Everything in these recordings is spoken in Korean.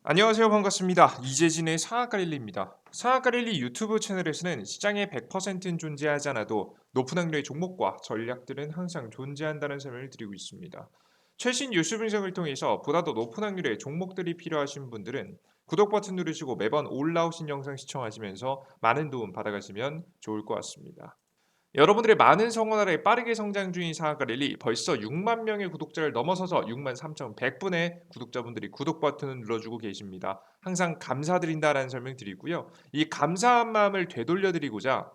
안녕하세요. 반갑습니다. 이재진의 상한가릴리입니다. 상한가릴리 유튜브 채널에서는 시장에 100%는 존재하지 않아도 높은 확률의 종목과 전략들은 항상 존재한다는 설명을 드리고 있습니다. 최신 뉴스 분석을 통해서 보다 더 높은 확률의 종목들이 필요하신 분들은 구독 버튼 누르시고 매번 올라오신 영상 시청하시면서 많은 도움 받아가시면 좋을 것 같습니다. 여러분들의 많은 성원 아래 빠르게 성장 중인 사과릴리 벌써 6만 명의 구독자를 넘어서서 6만 3,100분의 구독자분들이 구독 버튼을 눌러주고 계십니다. 항상 감사드린다라는 설명 드리고요. 이 감사한 마음을 되돌려드리고자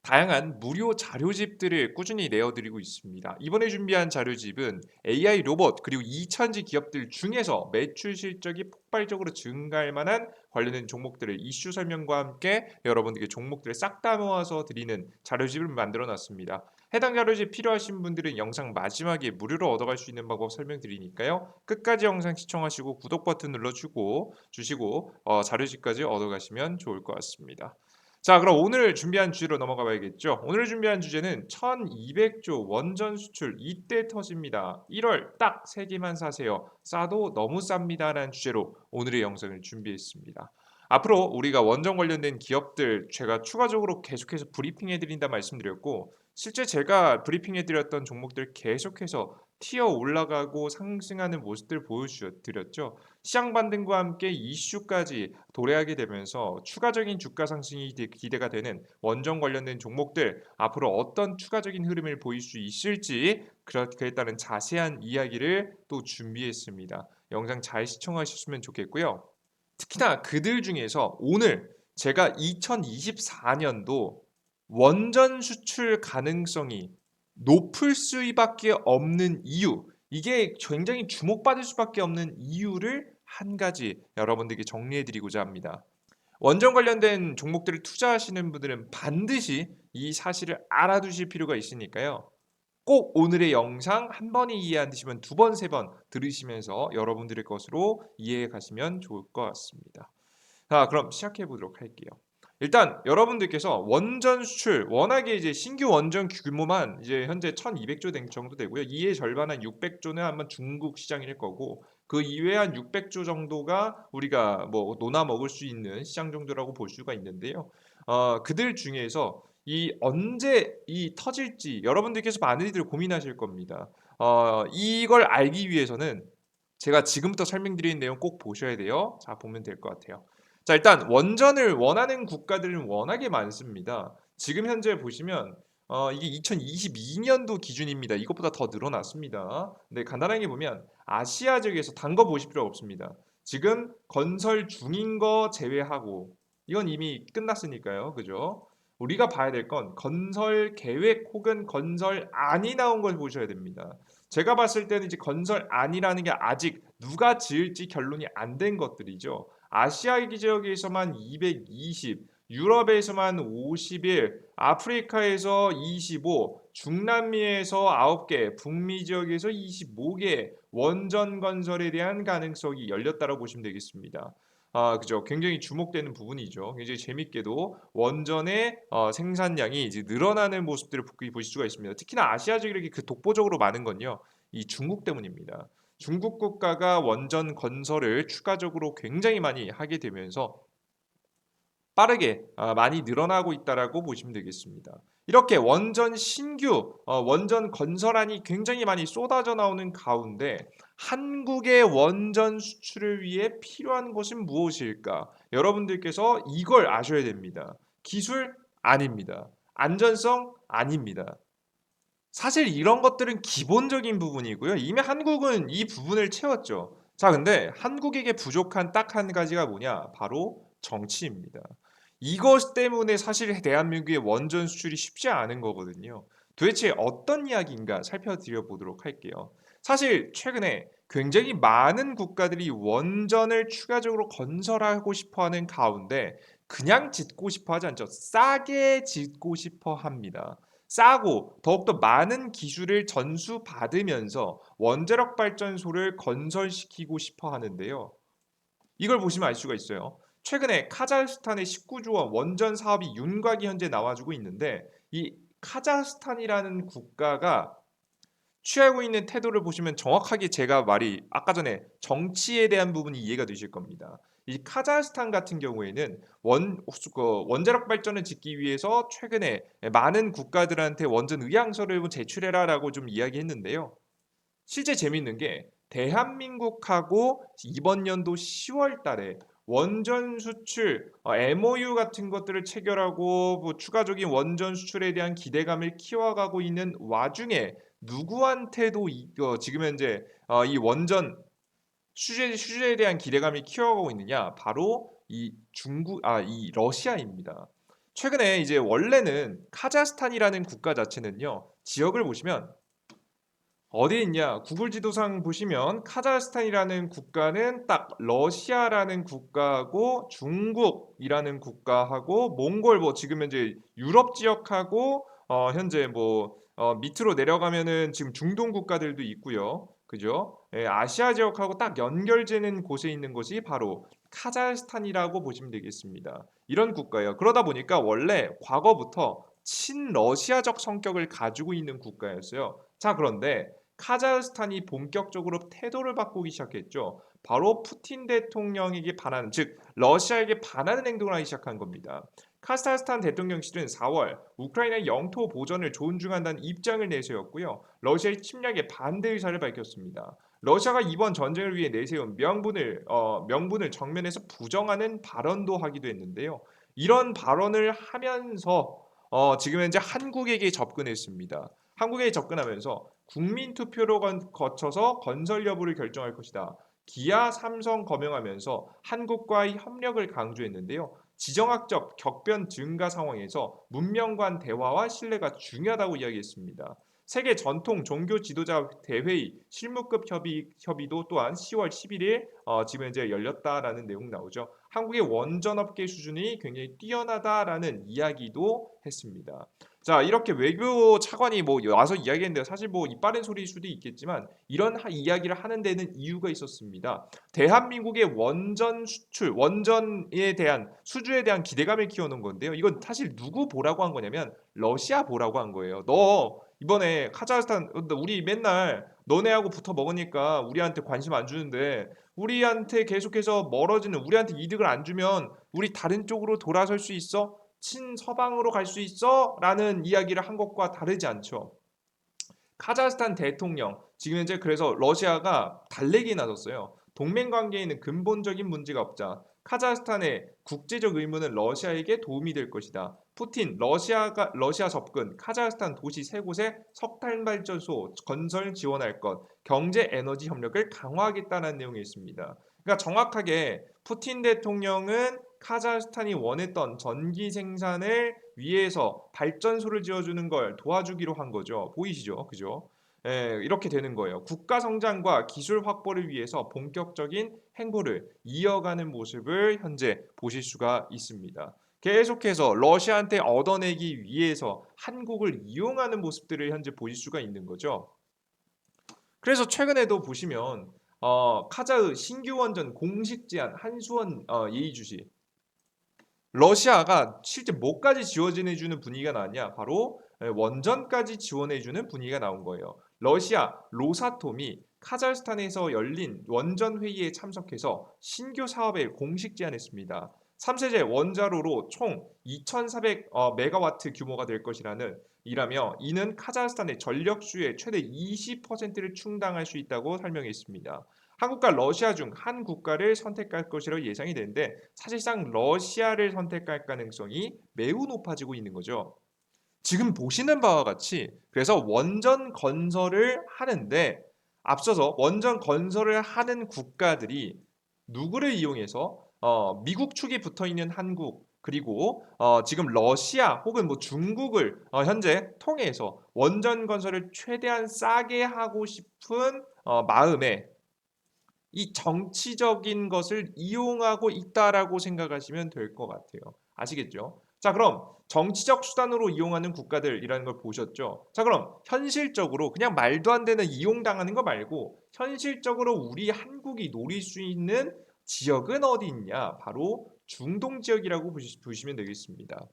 다양한 무료 자료집들을 꾸준히 내어드리고 있습니다. 이번에 준비한 자료집은 AI 로봇 그리고 2차전지 기업들 중에서 매출 실적이 폭발적으로 증가할 만한 관련된 종목들을 이슈 설명과 함께 여러분들께 종목들을 싹 다 모아서 드리는 자료집을 만들어 놨습니다. 해당 자료집 필요하신 분들은 영상 마지막에 무료로 얻어갈 수 있는 방법 설명드리니까요. 끝까지 영상 시청하시고 구독 버튼 눌러주시고 자료집까지 얻어가시면 좋을 것 같습니다. 자, 그럼 오늘 준비한 주제로 넘어가 봐야겠죠. 오늘 준비한 주제는 1200조 원전 수출 이때 터집니다. 1월 딱 3개만 사세요. 싸도 너무 쌉니다. 라는 주제로 오늘의 영상을 준비했습니다. 앞으로 우리가 원전 관련된 기업들 제가 추가적으로 계속해서 브리핑해드린다 말씀드렸고 실제 제가 브리핑해드렸던 종목들 계속해서 튀어 올라가고 상승하는 모습들 보여드렸죠. 시장 반등과 함께 이슈까지 도래하게 되면서 추가적인 주가 상승이 기대가 되는 원전 관련된 종목들 앞으로 어떤 추가적인 흐름을 보일 수 있을지 그에 따른 자세한 이야기를 또 준비했습니다. 영상 잘 시청하셨으면 좋겠고요. 특히나 그들 중에서 오늘 제가 2024년도 원전 수출 가능성이 높을 수밖에 없는 이유, 이게 굉장히 주목받을 수밖에 없는 이유를 한 가지 여러분들께 정리해드리고자 합니다. 원전 관련된 종목들을 투자하시는 분들은 반드시 이 사실을 알아두실 필요가 있으니까요. 꼭 오늘의 영상 한 번에 이해 안 되시면 두 번, 세 번 들으시면서 여러분들의 것으로 이해해 가시면 좋을 것 같습니다. 자, 그럼 시작해 보도록 할게요. 일단 여러분들께서 원전 수출 워낙에 이제 신규 원전 규모만 이제 현재 1,200조 정도 되고요. 이의 절반 한 600조는 아마 중국 시장일 거고 그 이외 한 600조 정도가 우리가 뭐 노나 먹을 수 있는 시장 정도라고 볼 수가 있는데요. 그들 중에서 이 언제 이 터질지 여러분들께서 많이들 고민하실 겁니다. 이걸 알기 위해서는 제가 지금부터 설명드리는 내용 꼭 보셔야 돼요. 자, 보면 될 것 같아요. 자, 일단 원전을 원하는 국가들은 워낙에 많습니다. 지금 현재 보시면 이게 2022년도 기준입니다. 이것보다 더 늘어났습니다. 근데 간단하게 보면 아시아 지역에서 단 거 보실 필요 없습니다. 지금 건설 중인 거 제외하고 이건 이미 끝났으니까요. 그죠? 우리가 봐야 될 건 건설 계획 혹은 건설 안이 나온 걸 보셔야 됩니다. 제가 봤을 때는 이제 건설 안이라는 게 아직 누가 지을지 결론이 안 된 것들이죠. 아시아 지역에서만 220, 유럽에서만 51, 아프리카에서 25, 중남미에서 9개, 북미 지역에서 25개 원전 건설에 대한 가능성이 열렸다고 보시면 되겠습니다. 그죠. 굉장히 주목되는 부분이죠. 굉장히 재밌게도 원전의 생산량이 이제 늘어나는 모습들을 보실 수가 있습니다. 특히나 아시아 지역이 그 독보적으로 많은 건요. 이 중국 때문입니다. 중국 국가가 원전 건설을 추가적으로 굉장히 많이 하게 되면서 빠르게 많이 늘어나고 있다라고 보시면 되겠습니다. 이렇게 원전 신규 원전 건설안이 굉장히 많이 쏟아져 나오는 가운데 한국의 원전 수출을 위해 필요한 것은 무엇일까? 여러분들께서 이걸 아셔야 됩니다. 기술 아닙니다. 안전성 아닙니다. 사실 이런 것들은 기본적인 부분이고요. 이미 한국은 이 부분을 채웠죠. 자, 근데 한국에게 부족한 딱 한 가지가 뭐냐? 바로 정치입니다. 이것 때문에 사실 대한민국의 원전 수출이 쉽지 않은 거거든요. 도대체 어떤 이야기인가 살펴드려 보도록 할게요. 사실 최근에 굉장히 많은 국가들이 원전을 추가적으로 건설하고 싶어 하는 가운데 그냥 짓고 싶어 하지 않죠. 싸게 짓고 싶어 합니다. 싸고 더욱더 많은 기술을 전수받으면서 원자력 발전소를 건설시키고 싶어 하는데요. 이걸 보시면 알 수가 있어요. 최근에 카자흐스탄의 19조 원 원전 사업이 윤곽이 현재 나와주고 있는데 이 카자흐스탄이라는 국가가 취하고 있는 태도를 보시면 정확하게 제가 말이 아까 전에 정치에 대한 부분이 이해가 되실 겁니다. 이 카자흐스탄 같은 경우에는 원자력 발전을 짓기 위해서 최근에 많은 국가들한테 원전 의향서를 제출해라라고 좀 이야기했는데요. 실제 재밌는 게 대한민국하고 이번 연도 10월 달에 원전 수출 MOU 같은 것들을 체결하고 뭐 추가적인 원전 수출에 대한 기대감을 키워가고 있는 와중에 누구한테도 지금 현재 이 원전 수주에 대한 기대감이 키워가고 있느냐? 바로 이 러시아입니다. 최근에 이제 원래는 카자흐스탄이라는 국가 자체는요, 지역을 보시면 어디 있냐? 구글 지도상 보시면 카자흐스탄이라는 국가는 딱 러시아라는 국가하고 중국이라는 국가하고 몽골 뭐 지금 현재 유럽 지역하고 현재 밑으로 내려가면은 지금 중동 국가들도 있고요. 그죠? 예, 아시아 지역하고 딱 연결되는 곳에 있는 것이 바로 카자흐스탄이라고 보시면 되겠습니다. 이런 국가예요. 그러다 보니까 원래 과거부터 친러시아적 성격을 가지고 있는 국가였어요. 자, 그런데 카자흐스탄이 본격적으로 태도를 바꾸기 시작했죠. 바로 푸틴 대통령에게 반하는, 즉 러시아에게 반하는 행동을 하기 시작한 겁니다. 카자흐스탄 대통령실은 4월 우크라이나의 영토 보전을 존중한다는 입장을 내세웠고요. 러시아의 침략에 반대 의사를 밝혔습니다. 러시아가 이번 전쟁을 위해 내세운 명분을 정면에서 부정하는 발언도 하기도 했는데요. 이런 발언을 하면서 지금 현재 한국에게 접근했습니다. 한국에 접근하면서 국민 투표로 거쳐서 건설 여부를 결정할 것이다. 기아, 삼성 거명하면서 한국과의 협력을 강조했는데요. 지정학적 격변 증가 상황에서 문명 간 대화와 신뢰가 중요하다고 이야기했습니다. 세계 전통 종교 지도자 대회의 실무급 협의도 또한 10월 11일 지금 현재 열렸다라는 내용 나오죠. 한국의 원전업계 수준이 굉장히 뛰어나다라는 이야기도 했습니다. 자, 이렇게 외교 차관이 뭐 와서 이야기했는데 사실 뭐 이빠른 소리일 수도 있겠지만 이런 이야기를 하는 데는 이유가 있었습니다. 대한민국의 원전 수출, 원전에 대한 수주에 대한 기대감을 키워놓은 건데요. 이건 사실 누구 보라고 한 거냐면 러시아 보라고 한 거예요. 너 이번에 카자흐스탄 우리 맨날 너네하고 붙어 먹으니까 우리한테 관심 안 주는데 우리한테 계속해서 멀어지는 우리한테 이득을 안 주면 우리 다른 쪽으로 돌아설 수 있어? 친서방으로 갈 수 있어? 라는 이야기를 한 것과 다르지 않죠. 카자흐스탄 대통령 지금 현재 그래서 러시아가 달래기에 나섰어요. 동맹 관계에는 근본적인 문제가 없자 카자흐스탄의 국제적 의무는 러시아에게 도움이 될 것이다. 푸틴 러시아 접근 카자흐스탄 도시 세 곳에 석탄 발전소 건설 지원할 것 경제 에너지 협력을 강화하겠다는 내용이 있습니다. 그러니까 정확하게 푸틴 대통령은 카자흐스탄이 원했던 전기 생산을 위해서 발전소를 지어주는 걸 도와주기로 한 거죠. 보이시죠? 그죠? 예, 이렇게 되는 거예요. 국가 성장과 기술 확보를 위해서 본격적인 행보를 이어가는 모습을 현재 보실 수가 있습니다. 계속해서 러시아한테 얻어내기 위해서 한국을 이용하는 모습들을 현재 보실 수가 있는 거죠. 그래서 최근에도 보시면 카자흐 신규 원전 공식 제안 한수원 예의주시 러시아가 실제 뭐까지 지원해주는 분위기가 나왔냐? 바로 원전까지 지원해주는 분위기가 나온 거예요. 러시아 로사톰이 카자흐스탄에서 열린 원전 회의에 참석해서 신규 사업을 공식 제안했습니다. 3세대 원자로로 총 2,400 메가와트 규모가 될 것이라는 이라며 이는 카자흐스탄의 전력 수요의 최대 20%를 충당할 수 있다고 설명했습니다. 한국과 러시아 중 한 국가를 선택할 것이라고 예상이 되는데 사실상 러시아를 선택할 가능성이 매우 높아지고 있는 거죠. 지금 보시는 바와 같이 그래서 원전 건설을 하는데 앞서서 원전 건설을 하는 국가들이 누구를 이용해서 미국 축이 붙어 있는 한국 그리고 지금 러시아 혹은 뭐 중국을 현재 통해서 원전 건설을 최대한 싸게 하고 싶은 마음에 이 정치적인 것을 이용하고 있다라고 생각하시면 될 것 같아요. 아시겠죠? 자, 그럼 정치적 수단으로 이용하는 국가들이라는 걸 보셨죠? 자, 그럼 현실적으로 그냥 말도 안 되는 이용당하는 거 말고 현실적으로 우리 한국이 노릴 수 있는 지역은 어디 있냐? 바로 중동 지역이라고 보시면 되겠습니다.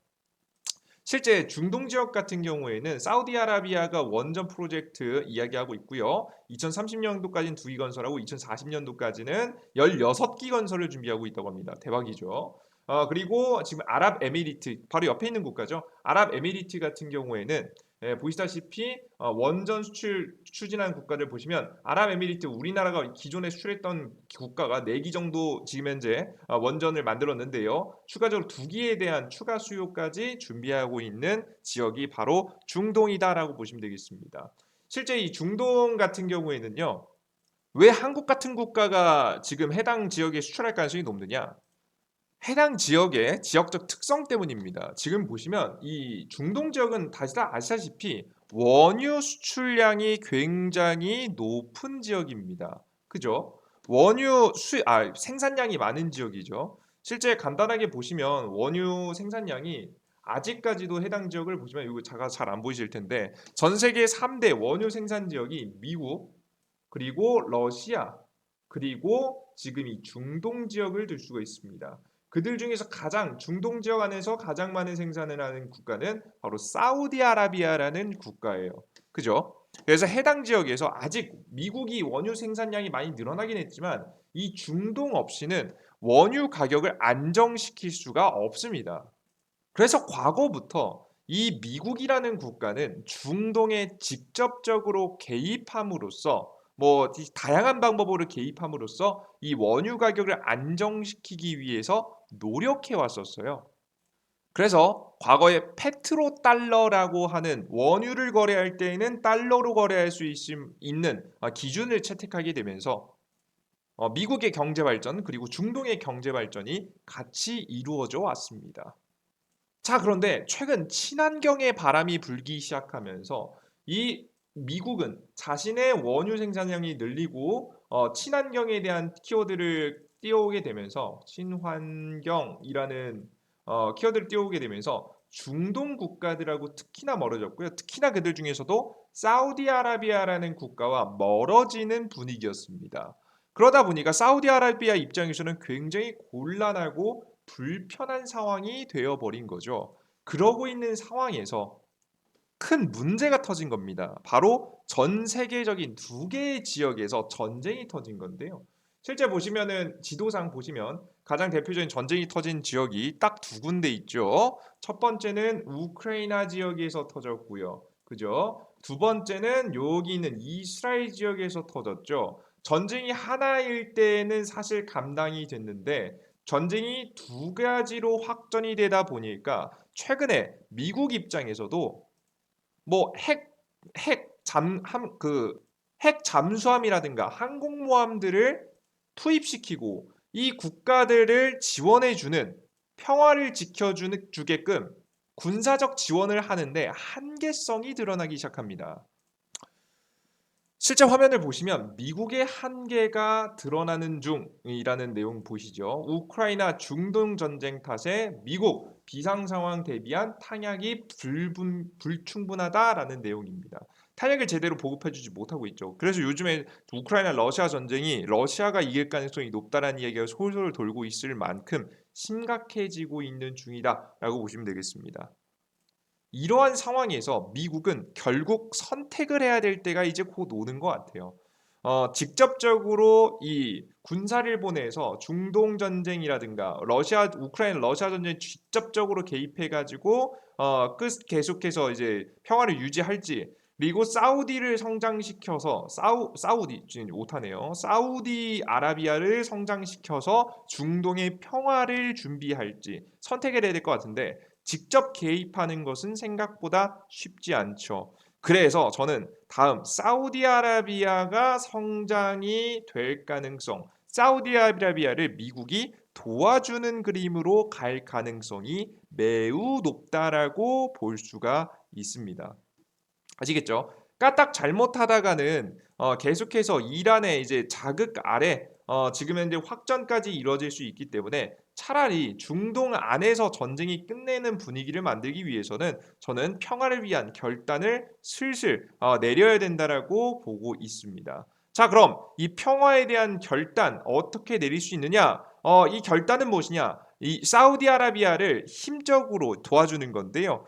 실제 중동 지역 같은 경우에는 사우디아라비아가 원전 프로젝트 이야기하고 있고요. 2030년도까지는 2기 건설하고 2040년도까지는 16기 건설을 준비하고 있다고 합니다. 대박이죠. 그리고 지금 아랍에미리트 바로 옆에 있는 국가죠. 아랍에미리트 같은 경우에는 보시다시피 원전 수출 추진하는 국가들 보시면 아랍에미리트 우리나라가 기존에 수출했던 국가가 4기 정도 지금 현재 원전을 만들었는데요. 추가적으로 2기에 대한 추가 수요까지 준비하고 있는 지역이 바로 중동이다라고 보시면 되겠습니다. 실제 이 중동 같은 경우에는요. 왜 한국 같은 국가가 지금 해당 지역에 수출할 가능성이 높느냐? 해당 지역의 지역적 특성 때문입니다. 지금 보시면 이 중동 지역은 다시 다 아시다시피 원유 수출량이 굉장히 높은 지역입니다. 그죠? 생산량이 많은 지역이죠. 실제 간단하게 보시면 원유 생산량이 아직까지도 해당 지역을 보시면 이거 제가 잘 안 보이실 텐데 전 세계 3대 원유 생산 지역이 미국, 그리고 러시아, 그리고 지금 이 중동 지역을 들 수가 있습니다. 그들 중에서 가장 중동 지역 안에서 가장 많은 생산을 하는 국가는 바로 사우디아라비아라는 국가예요. 그죠? 그래서 해당 지역에서 아직 미국이 원유 생산량이 많이 늘어나긴 했지만 이 중동 없이는 원유 가격을 안정시킬 수가 없습니다. 그래서 과거부터 이 미국이라는 국가는 중동에 직접적으로 개입함으로써 다양한 방법으로 개입함으로써 이 원유 가격을 안정시키기 위해서 노력해 왔었어요. 그래서 과거에 페트로달러라고 하는 원유를 거래할 때에는 달러로 거래할 수 있는 기준을 채택하게 되면서 미국의 경제 발전 그리고 중동의 경제 발전이 같이 이루어져 왔습니다. 자, 그런데 최근 친환경의 바람이 불기 시작하면서 이 미국은 자신의 원유 생산량이 늘리고 친환경에 대한 키워드를 띄워오게 되면서 친환경이라는 키워드를 띄워오게 되면서 중동 국가들하고 특히나 멀어졌고요. 특히나 그들 중에서도 사우디아라비아라는 국가와 멀어지는 분위기였습니다. 그러다 보니까 사우디아라비아 입장에서는 굉장히 곤란하고 불편한 상황이 되어버린 거죠. 그러고 있는 상황에서 큰 문제가 터진 겁니다. 바로 전 세계적인 2개의 지역에서 전쟁이 터진 건데요. 실제 보시면은 지도상 보시면 가장 대표적인 전쟁이 터진 지역이 딱 2군데 있죠. 첫 번째는 우크라이나 지역에서 터졌고요. 그죠? 두 번째는 여기 있는 이스라엘 지역에서 터졌죠. 전쟁이 하나일 때는 사실 감당이 됐는데 전쟁이 2가지로 확전이 되다 보니까 최근에 미국 입장에서도 뭐 핵 잠수함이라든가 항공모함들을 투입시키고 이 국가들을 지원해주는 평화를 지켜주게끔 군사적 지원을 하는데 한계성이 드러나기 시작합니다. 실제 화면을 보시면 미국의 한계가 드러나는 중이라는 내용 보시죠. 우크라이나 중동 전쟁 탓에 미국 비상 상황 대비한 탄약이 불충분하다라는 내용입니다. 탄약을 제대로 보급해주지 못하고 있죠. 그래서 요즘에 우크라이나 러시아 전쟁이 러시아가 이길 가능성이 높다라는 이야기가 솔솔 돌고 있을 만큼 심각해지고 있는 중이다라고 보시면 되겠습니다. 이러한 상황에서 미국은 결국 선택을 해야 될 때가 이제 곧 오는 것 같아요. 직접적으로 이 군사를 보내서 중동 전쟁이라든가 우크라이나 러시아 전쟁에 직접적으로 개입해가지고 계속해서 이제 평화를 유지할지, 그리고 사우디를 성장시켜서 사우디 지금 못하네요. 사우디 아라비아를 성장시켜서 중동의 평화를 준비할지 선택을 해야 될 것 같은데 직접 개입하는 것은 생각보다 쉽지 않죠. 그래서 저는 다음 사우디아라비아가 성장이 될 가능성, 사우디아라비아를 미국이 도와주는 그림으로 갈 가능성이 매우 높다라고 볼 수가 있습니다. 아시겠죠? 까딱 잘못하다가는 계속해서 이란의 이제 자극 아래 지금 현재 확전까지 이루어질 수 있기 때문에 차라리 중동 안에서 전쟁이 끝내는 분위기를 만들기 위해서는 저는 평화를 위한 결단을 슬슬 내려야 된다라고 보고 있습니다. 자, 그럼 이 평화에 대한 결단 어떻게 내릴 수 있느냐? 이 결단은 무엇이냐? 이 사우디아라비아를 힘적으로 도와주는 건데요.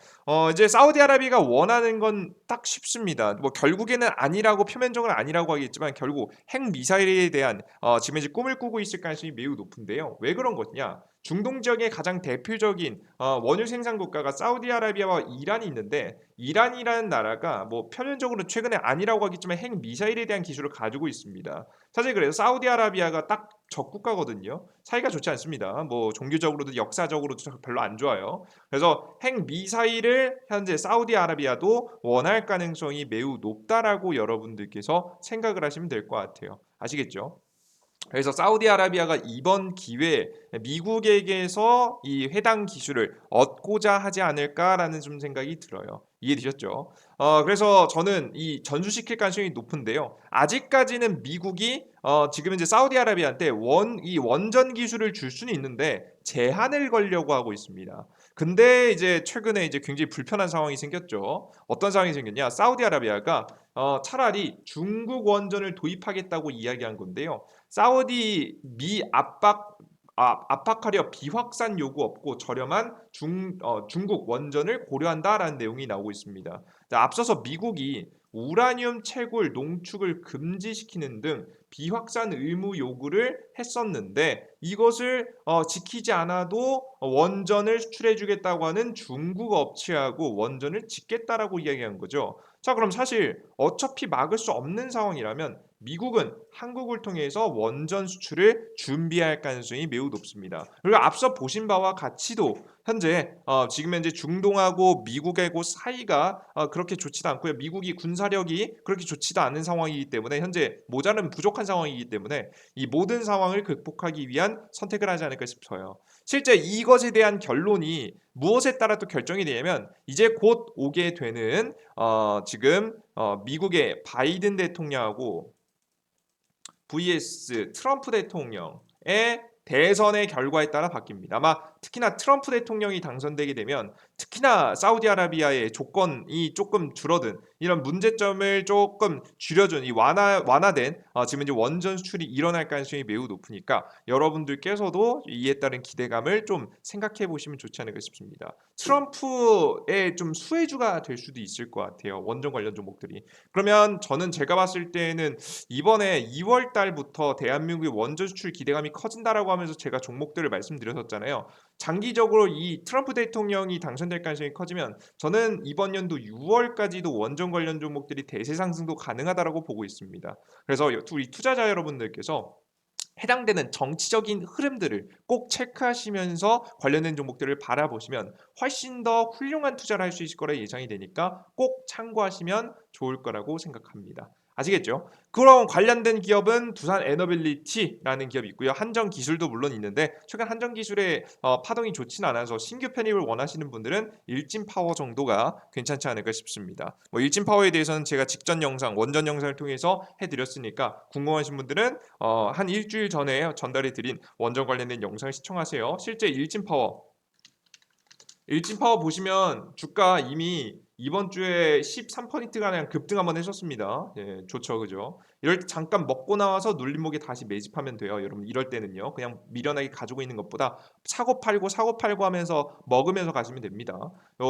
이제 사우디아라비아가 원하는 건 딱 쉽습니다. 뭐 결국에는 아니라고 표면적으로 아니라고 하겠지만 결국 핵 미사일에 대한 지금 이제 꿈을 꾸고 있을 가능성이 매우 높은데요. 왜 그런 거냐? 중동 지역의 가장 대표적인 원유 생산 국가가 사우디아라비아와 이란이 있는데 이란이라는 나라가 뭐 표면적으로 최근에 아니라고 하겠지만 핵 미사일에 대한 기술을 가지고 있습니다. 사실 그래서 사우디아라비아가 딱 적국가거든요. 사이가 좋지 않습니다. 뭐 종교적으로도 역사적으로도 별로 안 좋아요. 그래서 핵 미사일을 현재 사우디아라비아도 원할 가능성이 매우 높다라고 여러분들께서 생각을 하시면 될 것 같아요. 아시겠죠? 그래서 사우디아라비아가 이번 기회에 미국에게서 이 해당 기술을 얻고자 하지 않을까라는 좀 생각이 들어요. 이해되셨죠? 그래서 저는 이 전수시킬 가능성이 높은데요. 아직까지는 미국이 지금 이제 사우디아라비아한테 이 원전 기술을 줄 수는 있는데 제한을 걸려고 하고 있습니다. 근데 이제 최근에 이제 굉장히 불편한 상황이 생겼죠. 어떤 상황이 생겼냐? 사우디아라비아가 차라리 중국 원전을 도입하겠다고 이야기한 건데요. 사우디 미 압박하려 비확산 요구 없고 저렴한 중국 원전을 고려한다라는 내용이 나오고 있습니다. 자, 앞서서 미국이 우라늄 채굴, 농축을 금지시키는 등 비확산 의무 요구를 했었는데 이것을 지키지 않아도 원전을 수출해주겠다고 하는 중국 업체하고 원전을 짓겠다라고 이야기한 거죠. 자, 그럼 사실 어차피 막을 수 없는 상황이라면 미국은 한국을 통해서 원전 수출을 준비할 가능성이 매우 높습니다. 그리고 앞서 보신 바와 같이도 현재 지금 현재 중동하고 미국하고 사이가 그렇게 좋지도 않고요. 미국이 군사력이 그렇게 좋지도 않은 상황이기 때문에 현재 모자른 부족한 상황이기 때문에 이 모든 상황을 극복하기 위한 선택을 하지 않을까 싶어요. 실제 이것에 대한 결론이 무엇에 따라 또 결정이 되냐면 이제 곧 오게 되는 지금 미국의 바이든 대통령하고 vs 트럼프 대통령의 대선의 결과에 따라 바뀝니다. 아마 특히나 트럼프 대통령이 당선되게 되면 특히나 사우디아라비아의 조건이 조금 줄어든 이런 문제점을 조금 줄여준 이 완화된 지금 이제 원전 수출이 일어날 가능성이 매우 높으니까 여러분들께서도 이에 따른 기대감을 좀 생각해 보시면 좋지 않을까 싶습니다. 트럼프의 좀 수혜주가 될 수도 있을 것 같아요. 원전 관련 종목들이. 그러면 저는 제가 봤을 때는 이번에 2월 달부터 대한민국의 원전 수출 기대감이 커진다라고 하면서 제가 종목들을 말씀드렸었잖아요. 장기적으로 이 트럼프 대통령이 당선될 가능성이 커지면 저는 이번 연도 6월까지도 원전 관련 종목들이 대세 상승도 가능하다라고 보고 있습니다. 그래서 우리 투자자 여러분들께서 해당되는 정치적인 흐름들을 꼭 체크하시면서 관련된 종목들을 바라보시면 훨씬 더 훌륭한 투자를 할 수 있을 거라 예상이 되니까 꼭 참고하시면 좋을 거라고 생각합니다. 아시겠죠? 그럼 관련된 기업은 두산 에너빌리티라는 기업이 있고요. 한정기술도 물론 있는데 최근 한정기술의 파동이 좋지는 않아서 신규 편입을 원하시는 분들은 일진파워 정도가 괜찮지 않을까 싶습니다. 뭐 일진파워에 대해서는 제가 직전 영상, 원전 영상을 통해서 해드렸으니까 궁금하신 분들은 한 일주일 전에 전달해 드린 원전 관련된 영상을 시청하세요. 실제 일진파워 보시면 주가 이미 이번 주에 13%가 그냥 급등 한번 해줬습니다. 예, 좋죠, 그죠? 이럴 때 잠깐 먹고 나와서 눌림목에 다시 매집하면 돼요. 여러분 이럴 때는요. 그냥 미련하게 가지고 있는 것보다 사고 팔고 하면서 먹으면서 가시면 됩니다.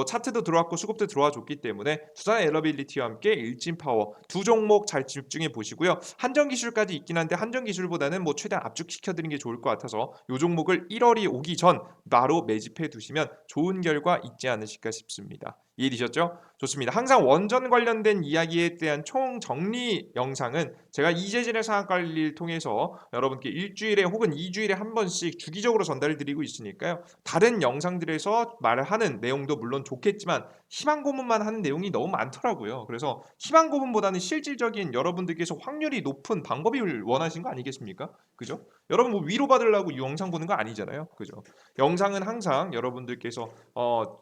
차트도 들어왔고 수급도 들어와 줬기 때문에 두산 에러빌리티와 함께 일진파워 두 종목 잘 집중해 보시고요. 한정기술까지 있긴 한데 한정기술보다는 뭐 최대한 압축시켜 드리는 게 좋을 것 같아서 이 종목을 1월이 오기 전 바로 매집해 두시면 좋은 결과 있지 않으실까 싶습니다. 이해되셨죠? 좋습니다. 항상 원전 관련된 이야기에 대한 총 정리 영상은 제가 이재진의 상황관리를 통해서 여러분께 일주일에 혹은 2주일에 한 번씩 주기적으로 전달을 드리고 있으니까요. 다른 영상들에서 말하는 내용도 물론 좋겠지만 희망 고문만 하는 내용이 너무 많더라고요. 그래서 희망 고문보다는 실질적인 여러분들께서 확률이 높은 방법이 원하신 거 아니겠습니까? 그죠? 여러분 뭐 위로받으려고 이 영상 보는 거 아니잖아요. 그죠? 영상은 항상 여러분들께서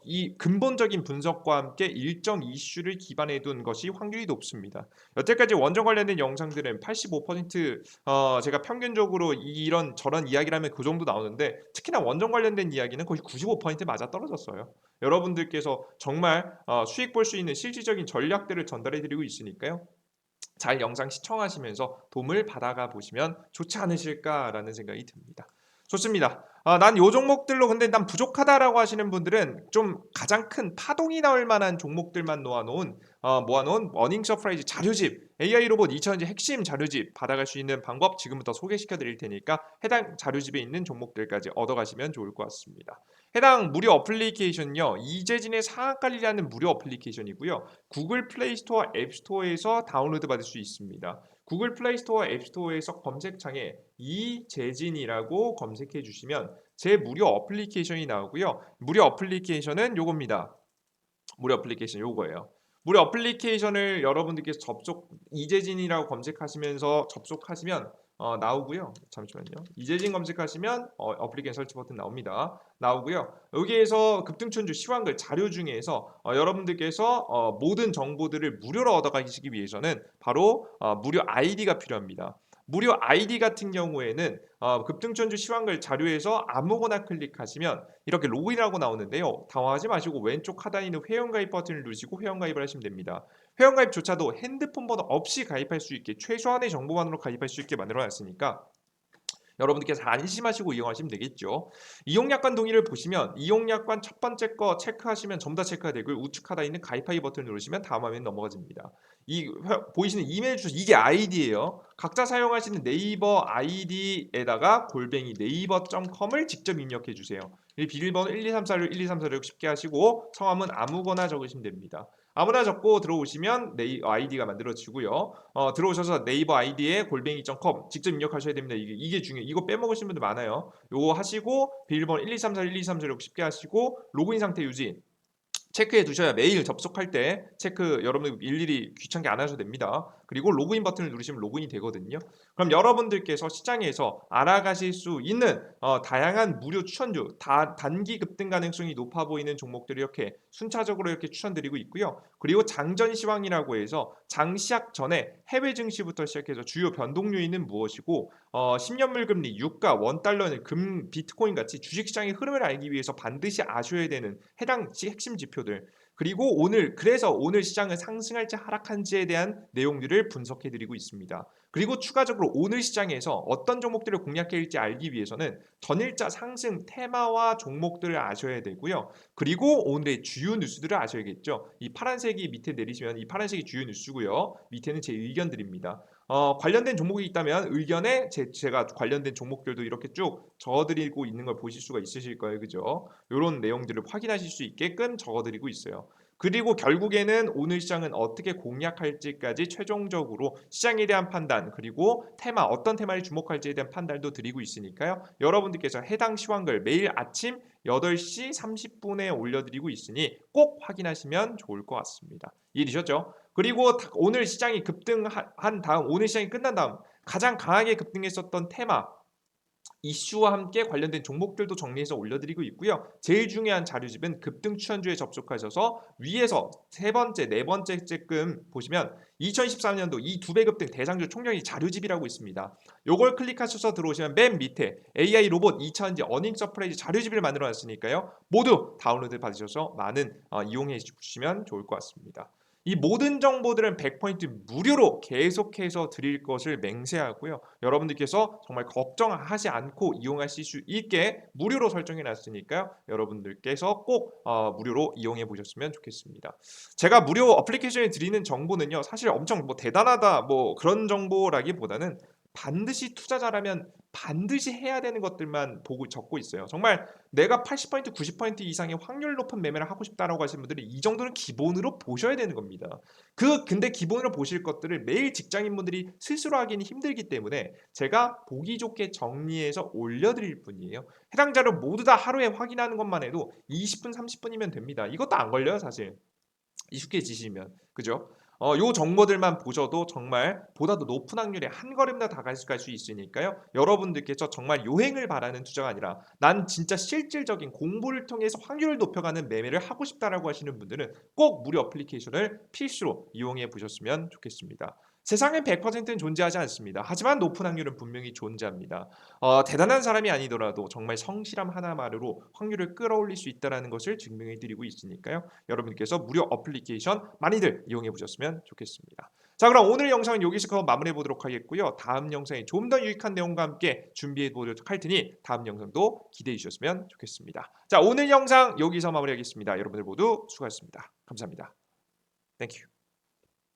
이 근본적인 분석과 함께 일정 이슈를 기반해 둔 것이 확률이 높습니다. 여태까지 원전 관련된 영상들은 85% 제가 평균적으로 이런 저런 이야기를 하면 그 정도 나오는데 특히나 원전 관련된 이야기는 거의 95% 맞아 떨어졌어요. 여러분들께서 정말 수익 볼 수 있는 실질적인 전략들을 전달해 드리고 있으니까요. 잘 영상 시청하시면서 도움을 받아가 보시면 좋지 않으실까라는 생각이 듭니다. 좋습니다. 난 요 종목들로 근데 난 부족하다라고 하시는 분들은 좀 가장 큰 파동이 나올 만한 종목들만 모아놓은 어닝 서프라이즈 자료집 AI 로봇 2000지 핵심 자료집 받아갈 수 있는 방법 지금부터 소개시켜 드릴 테니까 해당 자료집에 있는 종목들까지 얻어가시면 좋을 것 같습니다. 해당 무료 어플리케이션은요. 이재진의 상한가리라는 무료 어플리케이션이고요. 구글 플레이 스토어 앱 스토어에서 다운로드 받을 수 있습니다. 구글 플레이 스토어 앱 스토어에서 검색창에 이재진이라고 검색해 주시면 제 무료 어플리케이션이 나오고요. 무료 어플리케이션은 요겁니다. 무료 어플리케이션 요거예요. 무료 어플리케이션을 여러분들께서 이재진이라고 검색하시면서 접속하시면 나오고요. 잠시만요. 이재진 검색하시면 어플리케이션 설치 버튼 나옵니다. 나오고요. 여기에서 급등천주 시황글 자료 중에서 여러분들께서 모든 정보들을 무료로 얻어가시기 위해서는 바로 무료 아이디가 필요합니다. 무료 아이디 같은 경우에는 급등천주 시황글 자료에서 아무거나 클릭하시면 이렇게 로그인하고 나오는데요. 당황하지 마시고 왼쪽 하단에 있는 회원가입 버튼을 누르시고 회원가입을 하시면 됩니다. 회원가입조차도 핸드폰 번호 없이 가입할 수 있게 최소한의 정보만으로 가입할 수 있게 만들어놨으니까 여러분들께서 안심하시고 이용하시면 되겠죠. 이용약관 동의를 보시면 이용약관 첫 번째 거 체크하시면 전부 다 체크가 되고요. 우측 하단에 있는 가입하기 버튼을 누르시면 다음 화면 넘어가집니다. 보이시는 이메일 주소 이게 아이디예요. 각자 사용하시는 네이버 아이디에다가 골뱅이 네이버.com을 직접 입력해 주세요. 비밀번호 1234를 1234를 쉽게 하시고 성함은 아무거나 적으시면 됩니다. 아무나 적고 들어오시면 아이디가 만들어지고요. 들어오셔서 네이버 아이디에 골뱅이.com 직접 입력하셔야 됩니다. 이게 중요해요. 이거 빼먹으신 분들 많아요. 요거 하시고 비밀번호 1234 1234 쉽게 하시고 로그인 상태 유지 체크해 두셔야 매일 접속할 때 체크 여러분들 일일이 귀찮게 안 하셔도 됩니다. 그리고 로그인 버튼을 누르시면 로그인이 되거든요. 그럼 여러분들께서 시장에서 알아가실 수 있는 다양한 무료 추천주, 단기 급등 가능성이 높아 보이는 종목들을 이렇게 순차적으로 이렇게 추천드리고 있고요. 그리고 장전 시황이라고 해서 장 시작 전에 해외 증시부터 시작해서 주요 변동 요인은 무엇이고 10년물 금리, 유가, 원달러는 비트코인 같이 주식시장의 흐름을 알기 위해서 반드시 아셔야 되는 해당 핵심 지표들 그리고 그래서 오늘 시장은 상승할지 하락한지에 대한 내용들을 분석해 드리고 있습니다. 그리고 추가적으로 오늘 시장에서 어떤 종목들을 공략해야 할지 알기 위해서는 전일자 상승 테마와 종목들을 아셔야 되고요. 그리고 오늘의 주요 뉴스들을 아셔야겠죠. 이 파란색이 밑에 내리시면 이 파란색이 주요 뉴스고요. 밑에는 제 의견들입니다. 관련된 종목이 있다면 의견에 제가 관련된 종목들도 이렇게 쭉 적어드리고 있는 걸 보실 수가 있으실 거예요. 그죠? 이런 내용들을 확인하실 수 있게끔 적어드리고 있어요. 그리고 결국에는 오늘 시장은 어떻게 공략할지까지 최종적으로 시장에 대한 판단 그리고 어떤 테마에 주목할지에 대한 판단도 드리고 있으니까요. 여러분들께서 해당 시황글 매일 아침 8시 30분에 올려드리고 있으니 꼭 확인하시면 좋을 것 같습니다. 이해되셨죠? 그리고 오늘 시장이 급등한 다음 오늘 시장이 끝난 다음 가장 강하게 급등했었던 테마 이슈와 함께 관련된 종목들도 정리해서 올려드리고 있고요. 제일 중요한 자료집은 급등 추천주에 접속하셔서 위에서 세 번째, 네 번째쯤 보시면 2023년도 이 두 배 급등 대장주 총령이 자료집이라고 있습니다. 요걸 클릭하셔서 들어오시면 맨 밑에 AI 로봇 2000지 어닝 서프라이즈 자료집을 만들어 놨으니까요. 모두 다운로드 받으셔서 많은 이용해 주시면 좋을 것 같습니다. 이 모든 정보들은 100포인트 무료로 계속해서 드릴 것을 맹세하고요. 여러분들께서 정말 걱정하지 않고 이용하실 수 있게 무료로 설정해 놨으니까요. 여러분들께서 꼭 무료로 이용해 보셨으면 좋겠습니다. 제가 무료 어플리케이션에 드리는 정보는요. 사실 엄청 대단하다 그런 정보라기보다는 반드시 투자자라면 반드시 해야 되는 것들만 보고 적고 있어요. 정말 내가 80포인트, 90포인트 이상의 확률 높은 매매를 하고 싶다라고 하시는 분들은 이 정도는 기본으로 보셔야 되는 겁니다. 근데 기본으로 보실 것들을 매일 직장인분들이 스스로 하기는 힘들기 때문에 제가 보기 좋게 정리해서 올려드릴 뿐이에요. 해당 자료 모두 다 하루에 확인하는 것만 해도 20분, 30분이면 됩니다. 이것도 안 걸려요, 사실. 익숙해지시면 그죠? 요 정보들만 보셔도 정말 보다도 높은 확률에 한 걸음 더 다가갈 수 있으니까요. 여러분들께서 정말 요행을 바라는 투자가 아니라 난 진짜 실질적인 공부를 통해서 확률을 높여가는 매매를 하고 싶다라고 하시는 분들은 꼭 무료 어플리케이션을 필수로 이용해 보셨으면 좋겠습니다. 세상엔 100%는 존재하지 않습니다. 하지만 높은 확률은 분명히 존재합니다. 대단한 사람이 아니더라도 정말 성실함 하나만으로 확률을 끌어올릴 수 있다는 것을 증명해 드리고 있으니까요. 여러분께서 무료 어플리케이션 많이들 이용해 보셨으면 좋겠습니다. 자, 그럼 오늘 영상은 여기서 마무리해 보도록 하겠고요. 다음 영상에 좀 더 유익한 내용과 함께 준비해 보도록 할 테니 다음 영상도 기대해 주셨으면 좋겠습니다. 자, 오늘 영상 여기서 마무리하겠습니다. 여러분들 모두 수고하셨습니다. 감사합니다. 땡큐.